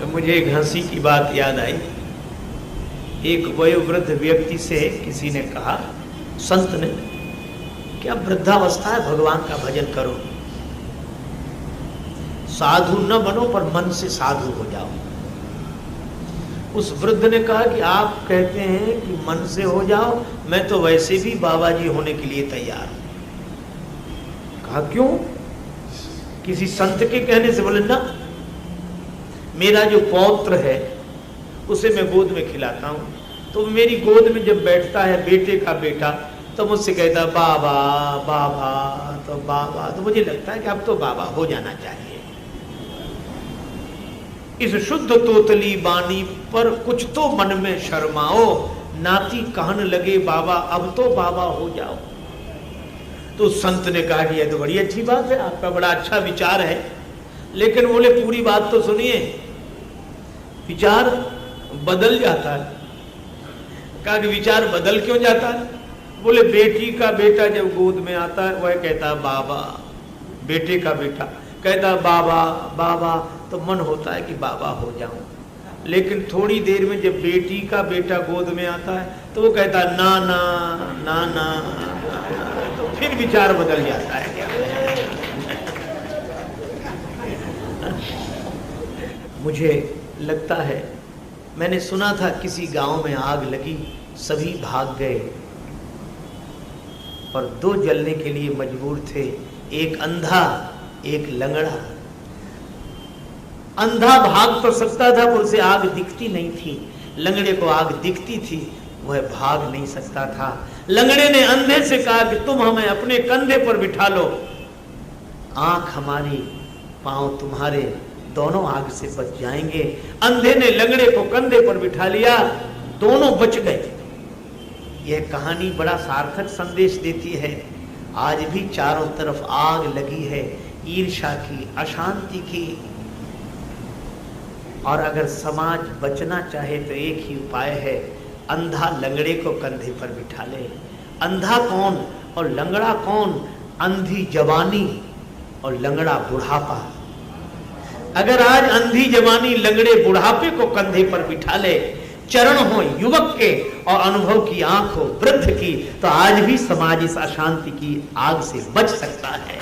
तो मुझे एक हंसी की बात याद आई। एक वयोवृद्ध व्यक्ति से किसी ने कहा, संत ने, कि अब वृद्धावस्था है, भगवान का भजन करो, साधु न बनो पर मन से साधु हो जाओ। उस वृद्ध ने कहा कि आप कहते हैं कि मन से हो जाओ, मैं तो वैसे भी बाबा जी होने के लिए तैयार हूं। कहा क्यों? किसी संत के कहने से? बोले ना, मेरा जो पौत्र है उसे मैं गोद में खिलाता हूं, तो मेरी गोद में जब बैठता है बेटे का बेटा, तो मुझसे कहता बाबा बाबा, तो बाबा, तो मुझे लगता है कि अब तो बाबा हो जाना चाहिए। इस शुद्ध तोतली बानी पर कुछ तो मन में शर्माओ, नाती कहन लगे बाबा अब तो बाबा हो जाओ। तो संत ने कहा कि यह तो बड़ी अच्छी बात है, आपका बड़ा अच्छा विचार है, लेकिन बोले पूरी बात तो सुनिए। विचार बदल जाता है। कहा कि विचार बदल क्यों जाता है? बोले बेटी का बेटा जब गोद में आता है वह कहता बाबा, बेटे का बेटा कहता बाबा बाबा, तो मन होता है कि बाबा हो जाऊं। लेकिन थोड़ी देर में जब बेटी का बेटा गोद में आता है तो वो कहता नाना नाना, तो फिर विचार बदल जाता है। क्या मुझे लगता है, मैंने सुना था किसी गांव में आग लगी, सभी भाग गए और दो जलने के लिए मजबूर थे, एक अंधा एक लंगड़ा। अंधा भाग तो सकता था पर उसे आग दिखती नहीं थी, लंगड़े को आग दिखती थी, वह भाग नहीं सकता था। लंगड़े ने अंधे से कहा कि तुम हमें अपने कंधे पर बिठा लो, आंख हमारी पांव तुम्हारे, दोनों आग से बच जाएंगे। अंधे ने लंगड़े को कंधे पर बिठा लिया, दोनों बच गए। यह कहानी बड़ा सार्थक संदेश देती है। आज भी चारों तरफ आग लगी है, ईर्ष्या की, अशांति की, और अगर समाज बचना चाहे तो एक ही उपाय है, अंधा लंगड़े को कंधे पर बिठा ले। अंधा कौन और लंगड़ा कौन? अंधी जवानी और लंगड़ा बुढ़ापा। अगर आज अंधी जवानी लंगड़े बुढ़ापे को कंधे पर बिठा ले, चरण हो युवक के और अनुभव की आंख हो वृद्ध की, तो आज भी समाज इस अशांति की आग से बच सकता है।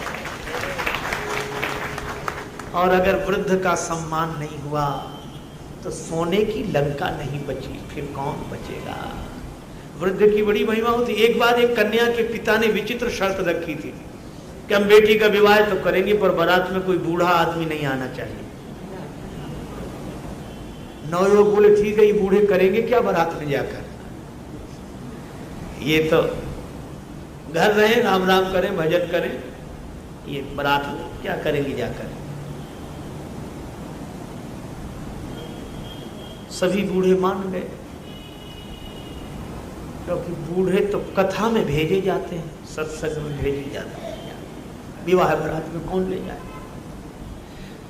और अगर वृद्ध का सम्मान नहीं हुआ तो सोने की लंका नहीं बची, फिर कौन बचेगा? वृद्ध की बड़ी महिमा होती। एक बार एक कन्या के पिता ने विचित्र शर्त रखी थी कि हम बेटी का विवाह तो करेंगे पर बारात में कोई बूढ़ा आदमी नहीं आना चाहिए। नवयुवक बोले ठीक है, ये बूढ़े करेंगे क्या बारात में जाकर? ये तो घर रहे, राम राम करें, भजन करें, ये बारात में क्या करेंगे जाकर? सभी बूढ़े मान गए, क्योंकि बूढ़े तो कथा में भेजे जाते हैं, सत्संग में भेजे जाते हैं, विवाह बारात में कौन ले जाए?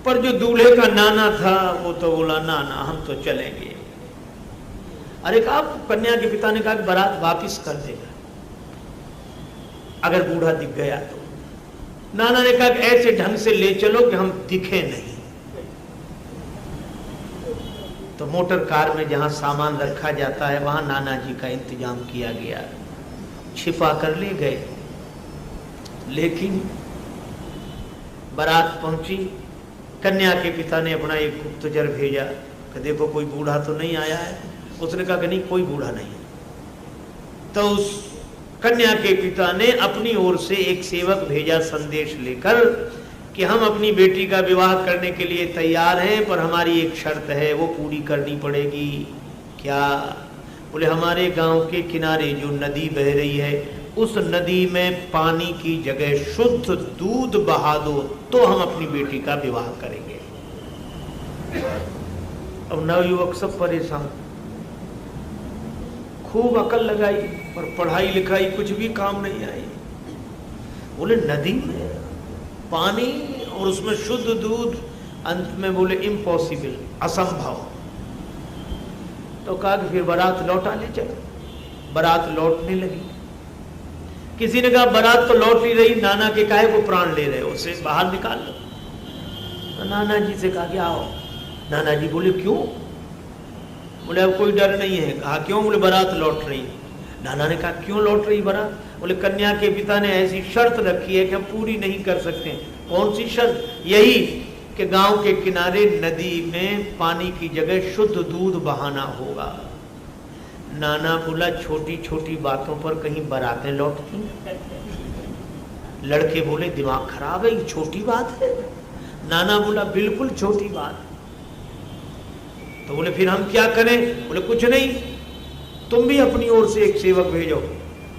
पर जो दूल्हे का नाना था वो तो बोला नाना हम तो चलेंगे। अरे कहा, कन्या के पिता ने कहा कि बारात वापिस कर देगा अगर बूढ़ा दिख गया तो। नाना ने कहा कि ऐसे ढंग से ले चलो कि हम दिखे नहीं। तो मोटर कार में जहां सामान रखा जाता है वहां नाना जी का इंतजाम किया गया, छिपा कर ले गए। लेकिन बारात पहुंची, कन्या के पिता ने अपना एक गुप्तचर भेजा कि देखो कोई बूढ़ा तो नहीं आया है। उसने कहा कि नहीं, कोई बूढ़ा नहीं। तो उस कन्या के पिता ने अपनी ओर से एक सेवक भेजा संदेश लेकर कि हम अपनी बेटी का विवाह करने के लिए तैयार हैं, पर हमारी एक शर्त है, वो पूरी करनी पड़ेगी। क्या? बोले हमारे गांव के किनारे जो नदी बह रही है उस नदी में पानी की जगह शुद्ध दूध बहा दो तो हम अपनी बेटी का विवाह करेंगे। अब नवयुवक सब परेशान, खूब अकल लगाई पर पढ़ाई लिखाई कुछ भी काम नहीं आई। बोले नदी में पानी और उसमें शुद्ध दूध, अंत में बोले इम्पॉसिबल, असंभव। तो कहा कि फिर बारात लौटा ले चलो। बारात लौटने लगी। किसी ने कहा बारात तो लौट ही रही, नाना के काहे को प्राण ले रहे हो, उसे बाहर निकाल लो। तो नाना जी से कहा कि आओ, नाना जी बोले क्यों? बोले अब कोई डर नहीं है। कहा क्यों? बोले बारात लौट रही। नाना ने कहा क्यों लौट रही बारात? बोले कन्या के पिता ने ऐसी शर्त रखी है कि हम पूरी नहीं कर सकते। कौन सी शर्त? यही कि गांव के किनारे नदी में पानी की जगह शुद्ध दूध बहाना होगा। नाना बोला छोटी छोटी बातों पर कहीं बारातें लौटती? लड़के बोले दिमाग खराब है, ये छोटी बात है? नाना बोला बिल्कुल छोटी बात। तो बोले फिर हम क्या करें? बोले कुछ नहीं, तुम भी अपनी ओर से एक सेवक भेजो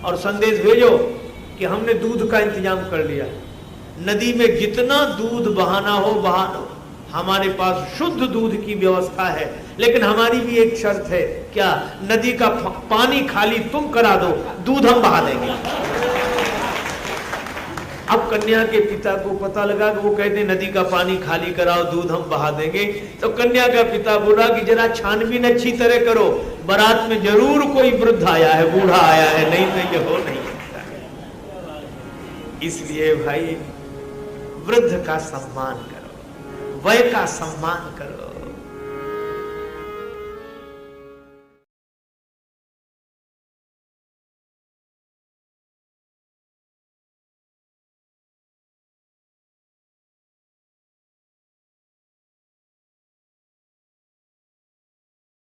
और संदेश भेजो कि हमने दूध का इंतजाम कर लिया, नदी में जितना दूध बहाना हो बहा लो, हमारे पास शुद्ध दूध की व्यवस्था है, लेकिन हमारी भी एक शर्त है। क्या? नदी का पानी खाली तुम करा दो, दूध हम बहा देंगे। अब कन्या के पिता को पता लगा कि वो कहते नदी का पानी खाली कराओ, दूध हम बहा देंगे। तो कन्या का पिता बोला कि जरा छानबीन अच्छी तरह करो, बारात में जरूर कोई वृद्ध आया है, बूढ़ा आया है, नहीं तो ये हो नहीं सकता। इसलिए भाई वृद्ध का सम्मान करो, वय का सम्मान करो,